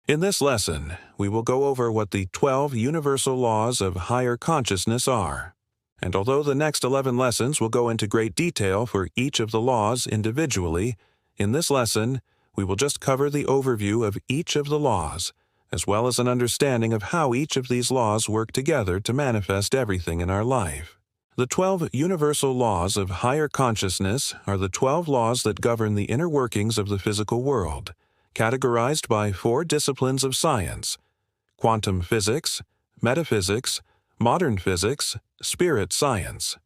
In this lesson, we will go over what the 12 universal laws of higher consciousness are. And although the next 11 lessons will go into great detail for each of the laws individually, in this lesson, we will just cover the overview of each of the laws, as well as an understanding of how each of these laws work together to manifest everything in our life. The 12 universal laws of higher consciousness are the 12 laws that govern the inner workings of the physical world, categorized by 4 disciplines of science: quantum physics, metaphysics, modern physics, spirit science.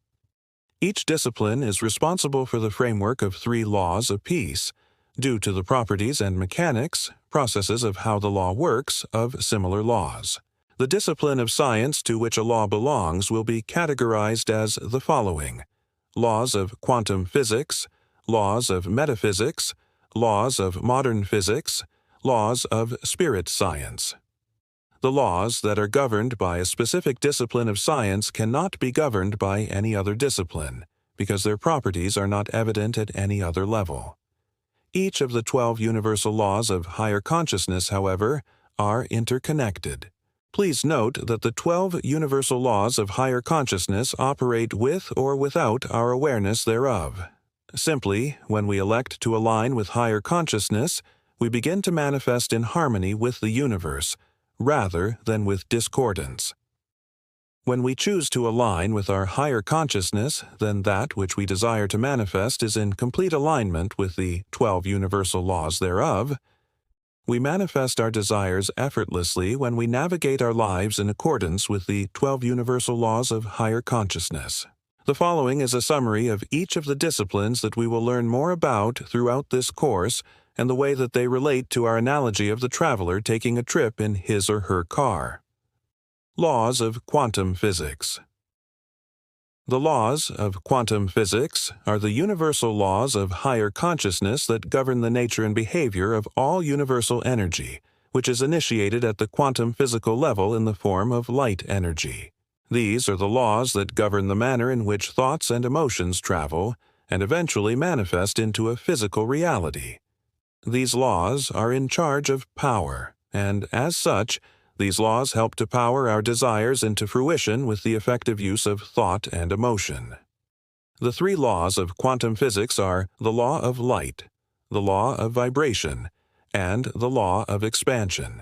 Each discipline is responsible for the framework of 3 laws apiece, due to the properties and mechanics, processes of how the law works, of similar laws. The discipline of science to which a law belongs will be categorized as the following: laws of quantum physics, laws of metaphysics, laws of modern physics, laws of spirit science. The laws that are governed by a specific discipline of science cannot be governed by any other discipline, because their properties are not evident at any other level. Each of the 12 universal laws of higher consciousness, however, are interconnected. Please note that the 12 universal laws of higher consciousness operate with or without our awareness thereof. Simply, when we elect to align with higher consciousness, we begin to manifest in harmony with the universe, rather than with discordance. When we choose to align with our higher consciousness, then that which we desire to manifest is in complete alignment with the 12 universal laws thereof. We manifest our desires effortlessly when we navigate our lives in accordance with the 12 universal laws of higher consciousness. The following is a summary of each of the disciplines that we will learn more about throughout this course and the way that they relate to our analogy of the traveler taking a trip in his or her car. Laws of quantum physics. The laws of quantum physics are the universal laws of higher consciousness that govern the nature and behavior of all universal energy, which is initiated at the quantum physical level in the form of light energy. These are the laws that govern the manner in which thoughts and emotions travel and eventually manifest into a physical reality. These laws are in charge of power, and as such, these laws help to power our desires into fruition with the effective use of thought and emotion. The 3 laws of quantum physics are the law of light, the law of vibration, and the law of expansion.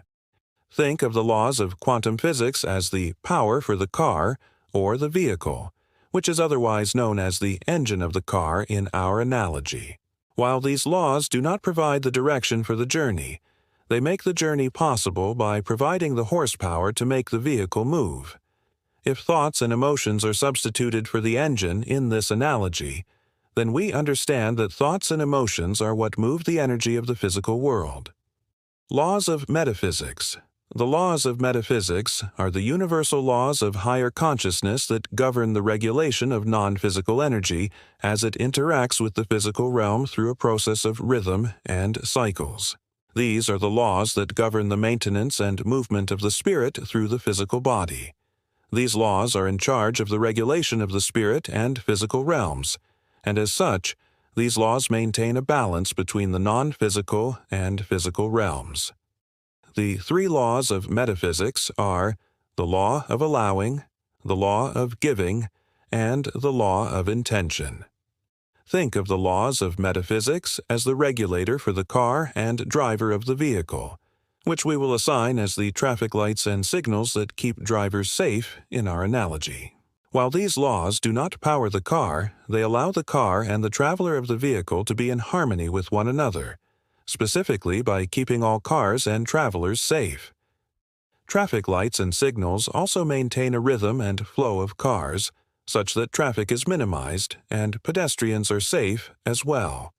Think of the laws of quantum physics as the power for the car or the vehicle, which is otherwise known as the engine of the car in our analogy. While these laws do not provide the direction for the journey, they make the journey possible by providing the horsepower to make the vehicle move. If thoughts and emotions are substituted for the engine in this analogy, then we understand that thoughts and emotions are what move the energy of the physical world. Laws of metaphysics. The laws of metaphysics are the universal laws of higher consciousness that govern the regulation of non-physical energy as it interacts with the physical realm through a process of rhythm and cycles. These are the laws that govern the maintenance and movement of the spirit through the physical body. These laws are in charge of the regulation of the spirit and physical realms, and as such, these laws maintain a balance between the non-physical and physical realms. The 3 laws of metaphysics are the law of allowing, the law of giving, and the law of intention. Think of the laws of metaphysics as the regulator for the car and driver of the vehicle, which we will assign as the traffic lights and signals that keep drivers safe in our analogy. While these laws do not power the car, they allow the car and the traveler of the vehicle to be in harmony with one another, specifically by keeping all cars and travelers safe. Traffic lights and signals also maintain a rhythm and flow of cars, such that traffic is minimized and pedestrians are safe as well.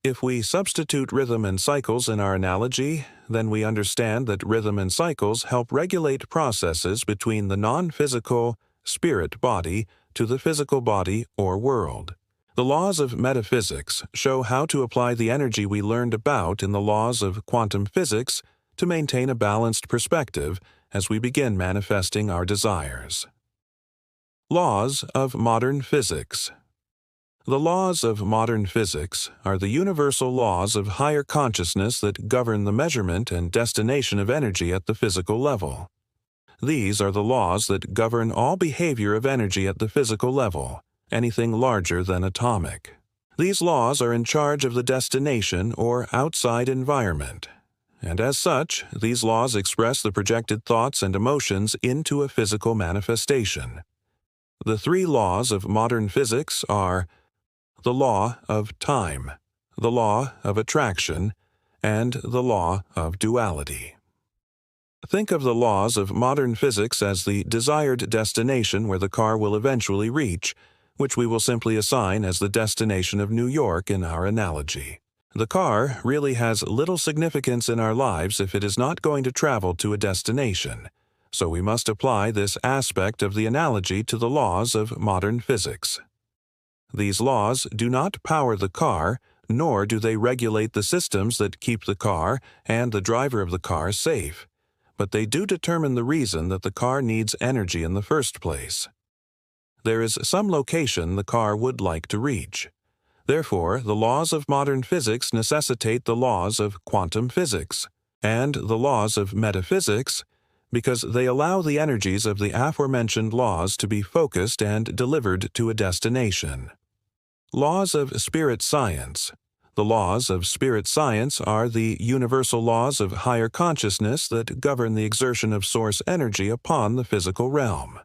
If we substitute rhythm and cycles in our analogy, then we understand that rhythm and cycles help regulate processes between the non-physical, spirit body to the physical body or world. The laws of metaphysics show how to apply the energy we learned about in the laws of quantum physics to maintain a balanced perspective as we begin manifesting our desires. Laws of modern physics. The laws of modern physics are the universal laws of higher consciousness that govern the measurement and destination of energy at the physical level. These are the laws that govern all behavior of energy at the physical level, anything larger than atomic. These laws are in charge of the destination or outside environment, and as such, these laws express the projected thoughts and emotions into a physical manifestation. The three laws of modern physics are the law of time, the law of attraction, and the law of duality. Think of the laws of modern physics as the desired destination where the car will eventually reach, which we will simply assign as the destination of New York in our analogy. The car really has little significance in our lives if it is not going to travel to a destination, so we must apply this aspect of the analogy to the laws of modern physics. These laws do not power the car, nor do they regulate the systems that keep the car and the driver of the car safe, but they do determine the reason that the car needs energy in the first place. There is some location the car would like to reach. Therefore, the laws of modern physics necessitate the laws of quantum physics and the laws of metaphysics because they allow the energies of the aforementioned laws to be focused and delivered to a destination. Laws of spirit science. The laws of spirit science are the universal laws of higher consciousness that govern the exertion of source energy upon the physical realm.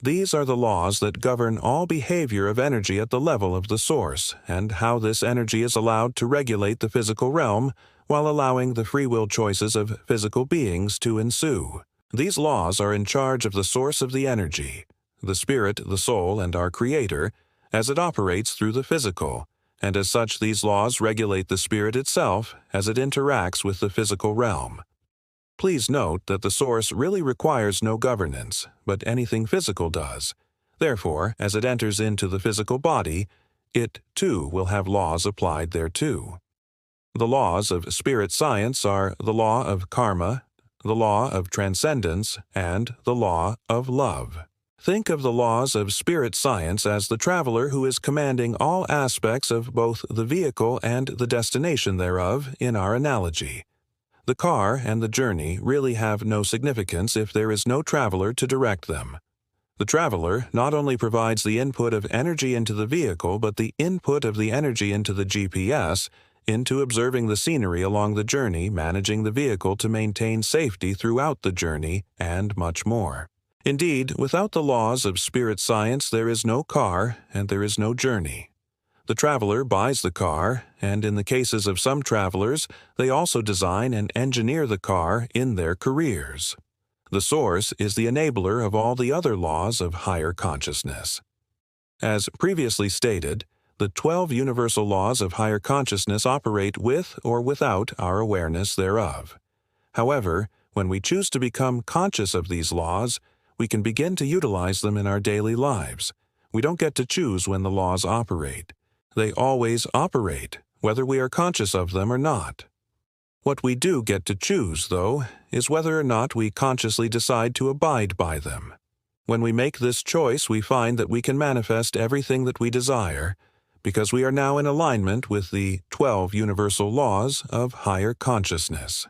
These are the laws that govern all behavior of energy at the level of the source and how this energy is allowed to regulate the physical realm while allowing the free will choices of physical beings to ensue. These laws are in charge of the source of the energy, the spirit, the soul, and our Creator, as it operates through the physical, and as such these laws regulate the spirit itself as it interacts with the physical realm. Please note that the source really requires no governance, but anything physical does. Therefore, as it enters into the physical body, it, too, will have laws applied thereto. The laws of spirit science are the law of karma, the law of transcendence, and the law of love. Think of the laws of spirit science as the traveler who is commanding all aspects of both the vehicle and the destination thereof in our analogy. The car and the journey really have no significance if there is no traveler to direct them. The traveler not only provides the input of energy into the vehicle, but the input of the energy into the GPS, into observing the scenery along the journey, managing the vehicle to maintain safety throughout the journey, and much more. Indeed, without the laws of spirit science, there is no car and there is no journey. The traveler buys the car, and in the cases of some travelers, they also design and engineer the car in their careers. The source is the enabler of all the other laws of higher consciousness. As previously stated, the 12 universal laws of higher consciousness operate with or without our awareness thereof. However, when we choose to become conscious of these laws, we can begin to utilize them in our daily lives. We don't get to choose when the laws operate. They always operate, whether we are conscious of them or not. What we do get to choose, though, is whether or not we consciously decide to abide by them. When we make this choice, we find that we can manifest everything that we desire, because we are now in alignment with the 12 universal laws of higher consciousness.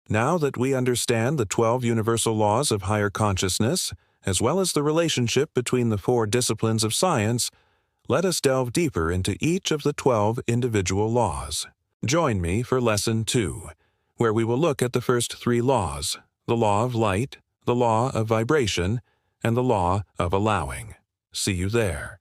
Now that we understand the 12 universal laws of higher consciousness, as well as the relationship between the 4 disciplines of science, let us delve deeper into each of the 12 individual laws. Join me for Lesson 2, where we will look at the first 3 laws, the law of light, the law of vibration, and the law of allowing. See you there.